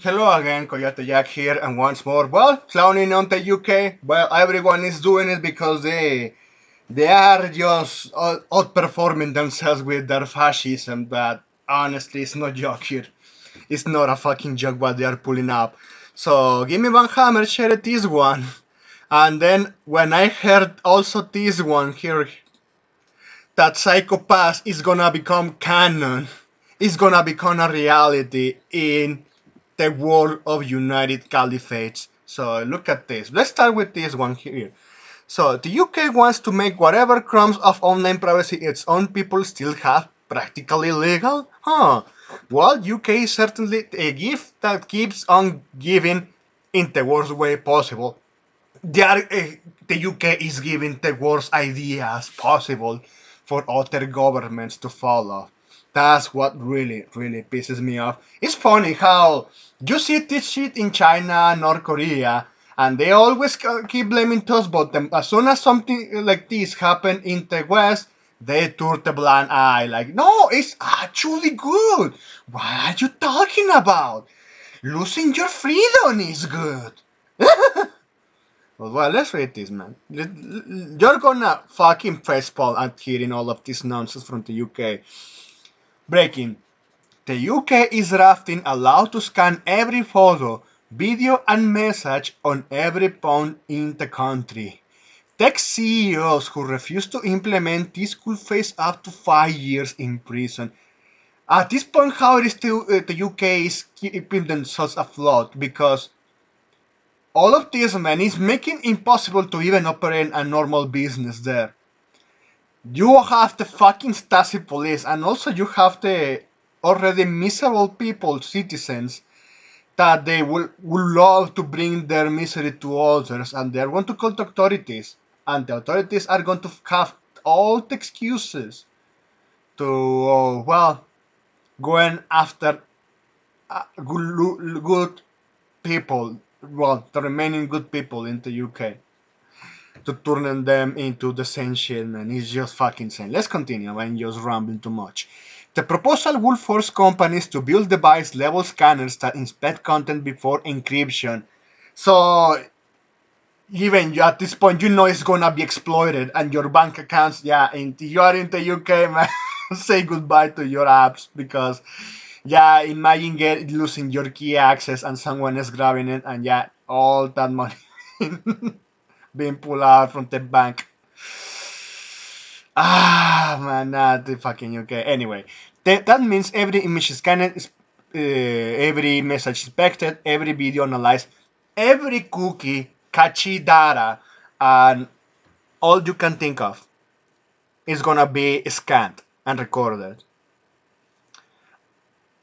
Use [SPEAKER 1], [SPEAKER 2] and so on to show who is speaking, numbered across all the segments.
[SPEAKER 1] Hello again, Coyote Jack here, and once more, well, clowning on the UK. Well, everyone is doing it because they are just outperforming themselves with their fascism. But honestly, it's no joke here. It's not a fucking joke what they are pulling up. So give me one hammer, share it this one. And then when I heard also this one here, that Psychopath is gonna become canon, is gonna become a reality in the world of United Caliphates. So look at this. Let's start with this one here. So the UK wants to make whatever crumbs of online privacy its own people still have practically legal? Huh. Well, UK is certainly a gift that keeps on giving in the worst way possible. The UK is giving the worst ideas possible for other governments to follow. That's what really pisses me off. It's funny how you see this shit in China, North Korea, and they always keep blaming us, but as soon as something like this happen in the West, they turn the blind eye. Like, no, it's actually good. What are you talking about? Losing your freedom is good. Well, let's read this, man. You're gonna fucking facepalm at hearing all of this nonsense from the UK. Breaking. The UK is drafting a law to scan every photo, video, and message on every phone in the country. Tech CEOs who refuse to implement this could face up to 5 years in prison. At this point, how it is still the UK is keeping themselves afloat because all of this, man, is making impossible to even operate a normal business there. You have the fucking Stasi police, and also you have the already miserable people, citizens, that they will love to bring their misery to others, and they are going to call the authorities, and the authorities are going to have all the excuses to, well, going after good people, well, the remaining good people in the UK, to turning them into the same shit, man. It's just fucking insane. Let's continue. I'm just rambling too much. The proposal will force companies to build device level scanners that inspect content before encryption. So even at this point, you know it's gonna be exploited, and your bank accounts, yeah, and you are in the UK, man. Say goodbye to your apps because, yeah, imagine losing your key access and someone is grabbing it, and yeah, all that money being pulled out from the bank. Man, the fucking UK. Anyway, that means every image scanned, every message inspected, every video analyzed, every cookie, catchy data, and all you can think of is gonna be scanned and recorded.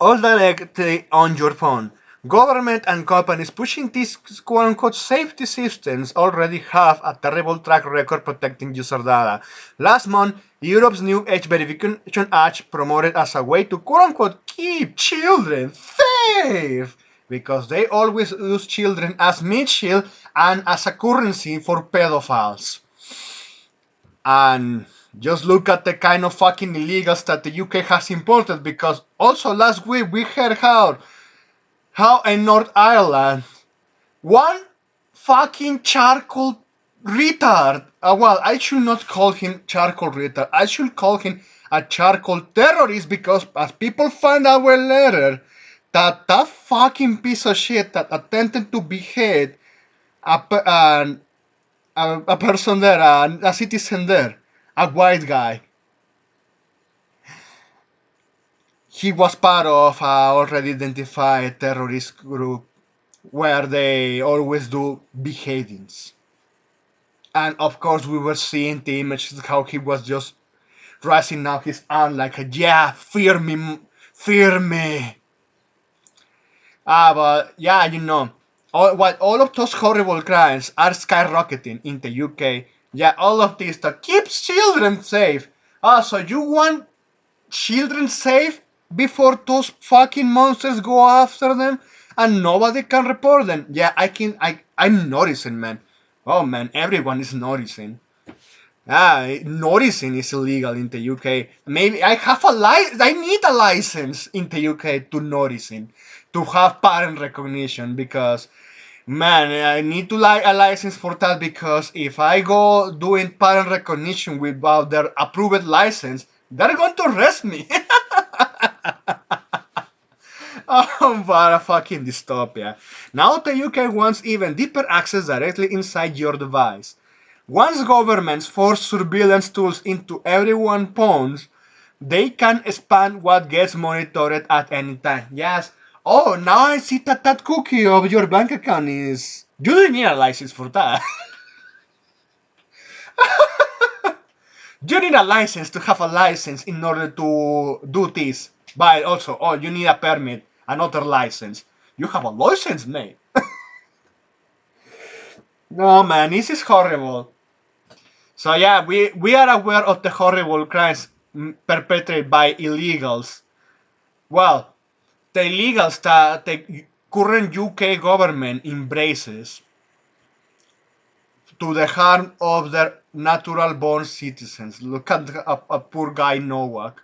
[SPEAKER 1] All directly on your phone. Government and companies pushing these quote-unquote safety systems already have a terrible track record protecting user data. Last month, Europe's new age verification act promoted as a way to quote-unquote keep children safe because they always use children as meat shield and as a currency for pedophiles. And just look at the kind of fucking illegals that the UK has imported because also last week we heard how in North Ireland one fucking charcoal retard, well, I should not call him charcoal retard, I should call him a charcoal terrorist because as people find out later that fucking piece of shit that attempted to behead a, a person there, a citizen there, a white guy. He was part of a already identified terrorist group where they always do beheadings. And of course, we were seeing the images how he was just raising out his arm like, yeah, fear me, fear me. But yeah, all of those horrible crimes are skyrocketing in the UK. Yeah, all of this that keeps children safe. So you want children safe before those fucking monsters go after them and nobody can report them? Yeah, I'm noticing, man. Oh man, everyone is noticing. Noticing is illegal in the UK. Maybe I need a license in the UK to noticing, to have pattern recognition because man, I need to like a license for that because if I go doing pattern recognition without their approved license, they're going to arrest me. Oh, what a fucking dystopia. Now the UK wants even deeper access directly inside your device. Once governments force surveillance tools into everyone's phones, they can expand what gets monitored at any time. Yes. Oh, now I see that that cookie of your bank account is. You don't need a license for that. You need a license to have a license in order to do this. But also, oh, you need a permit, another license. You have a license, mate. No, man, this is horrible. So yeah, we are aware of the horrible crimes perpetrated by illegals. Well, the illegals that the current UK government embraces to the harm of their natural born citizens. Look at a poor guy Nowak.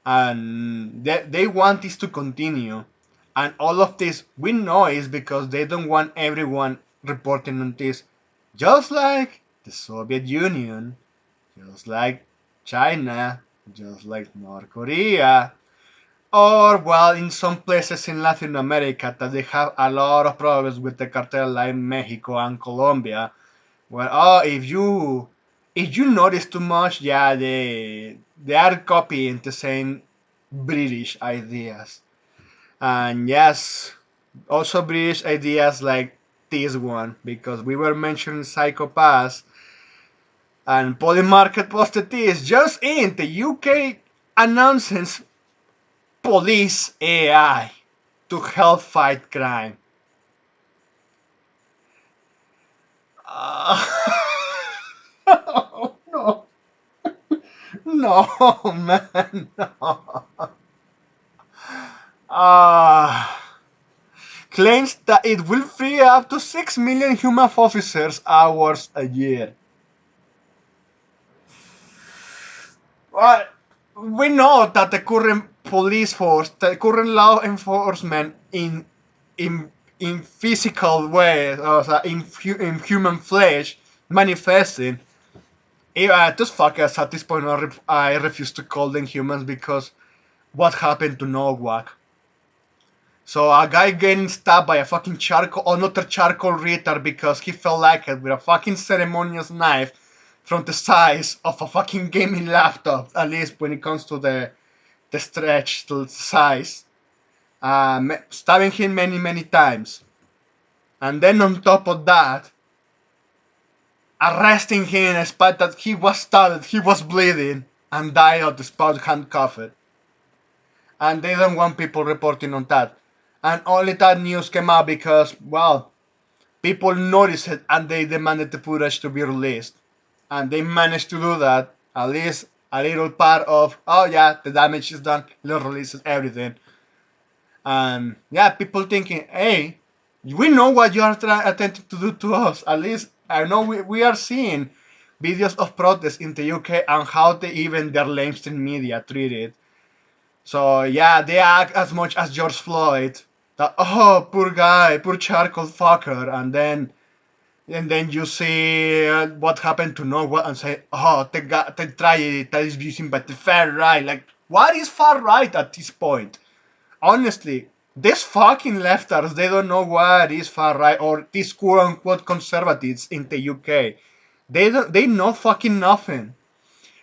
[SPEAKER 1] And they want this to continue. And all of this we know is because they don't want everyone reporting on this. Just like the Soviet Union, just like China, just like North Korea, or well, in some places in Latin America that they have a lot of problems with the cartel, like Mexico and Colombia. Well, oh, if you notice too much, yeah, they are copying the same British ideas, and yes, also British ideas like this one because we were mentioning psychopaths, and Polymarket posted this just in the UK announces police AI to help fight crime. Uh, no, no, man, no. Uh, Claims that it will free up to 6 million human officers hours a year. Well, we know that the current police force, the current law enforcement in physical ways, or in human flesh, manifesting. Those fuckers at this point, I refuse to call them humans because what happened to Nowak? So a guy getting stabbed by a fucking charcoal, another charcoal reader because he felt like it with a fucking ceremonious knife from the size of a fucking gaming laptop, at least when it comes to the stretch to size. Stabbing him many, many times. And then on top of that, arresting him despite that he was stabbed, he was bleeding, and died on the spot handcuffed. And they don't want people reporting on that. And only that news came out because, well, people noticed it and they demanded the footage to be released. And they managed to do that. At least a little part of, oh yeah, the damage is done, let's release everything. And yeah, people thinking, hey, we know what you are attempting to do to us. At least I know we are seeing videos of protests in the UK and how even their mainstream media treat it. So yeah, they act as much as George Floyd. That oh poor guy, poor charcoal fucker, and then you see what happened to Noah and say, oh, the tragedy that is using by the far right. Like, what is far right at this point? Honestly, these fucking leftards, they don't know what is far right or these quote unquote conservatives in the UK. They know fucking nothing.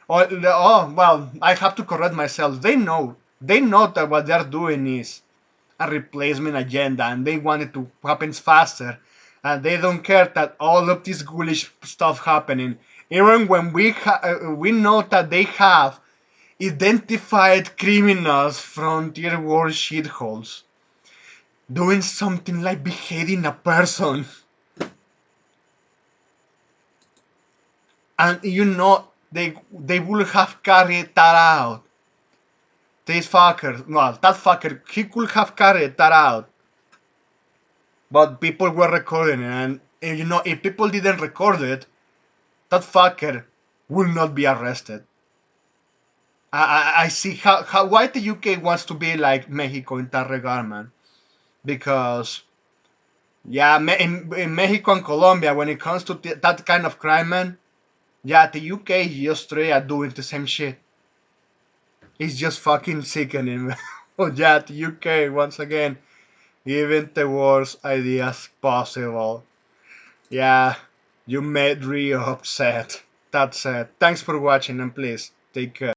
[SPEAKER 1] Oh well, I have to correct myself. They know that what they're doing is a replacement agenda, and they want it to happen faster. And they don't care that all of this ghoulish stuff happening. Even when we know that they have identified criminals from tier world shitholes doing something like beheading a person, and they would have carried that out. This fucker, well, that fucker, he could have carried that out, but people were recording it, and if people didn't record it, that fucker will not be arrested. I see how why the UK wants to be like Mexico in that regard, man. Because yeah, in Mexico and Colombia, when it comes to that kind of crime, man, yeah, the UK is just straight at doing the same shit. It's just fucking sickening, man. Oh yeah, the UK once again, giving the worst ideas possible. Yeah, you made Rio upset. That's it. Thanks for watching and please take care.